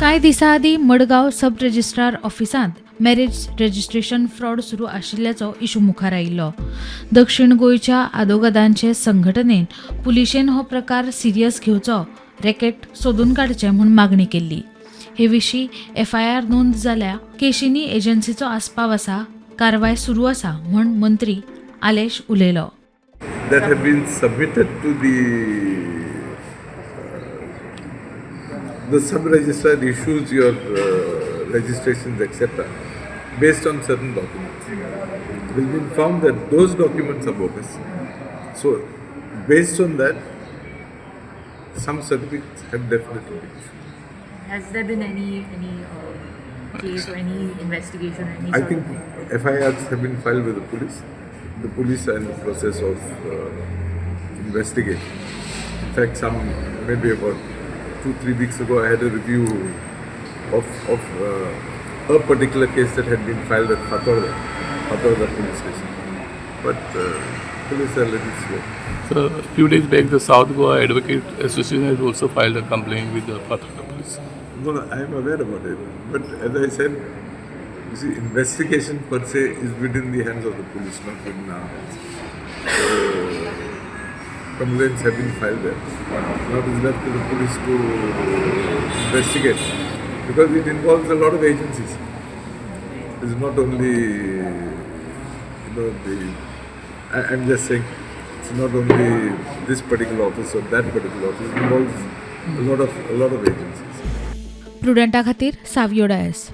कांय दिसां आदीं मडगांव सब रजिस्ट्रार ऑफिसांत मॅरेज रजिस्ट्रेशन फ्रॉड सुरू आशिल्ल्याचो इशू मुखार आयिल्लो. दक्षिण गोंयच्या आदोगादांचे संघटनेन पुलिशेन हो प्रकार सिरियस घेवचो, रॅकेट सोदून काडचें म्हूण मागणी केल्ली. हे विशीं FIR नोंद जाल्या. केशींनी एजन्सीचो आस्पाव आसा, कारवाय सुरू आसा म्हूण मंत्री आलेश उलयलो. That have been submitted to the sub-registrar issues your registrations, etc. based on certain documents. It has been found that those documents are bogus. So, based on that, some certificates have definitely been issued. Has there been any case or any investigation? Or any I sort think of FIRs have been filed with the police. The police are in the process of investigation. In fact, maybe about 2-3 weeks ago, I had a review of a particular case that had been filed at Fatorda police station. But police are a little slow. So, a few days back, the South Goa Advocate Association has also filed a complaint with the Fatorda police. No, I am aware about it. But as I said, you see, investigation per se is within the hands of the police, not within our hands. So, complaints have been filed there. Now it is left to the police to investigate, because it involves a lot of agencies. It is not only, I'm just saying, it's not only this particular office or that particular office. It involves a lot of agencies. प्रुडंटा खातीर Savio DISE.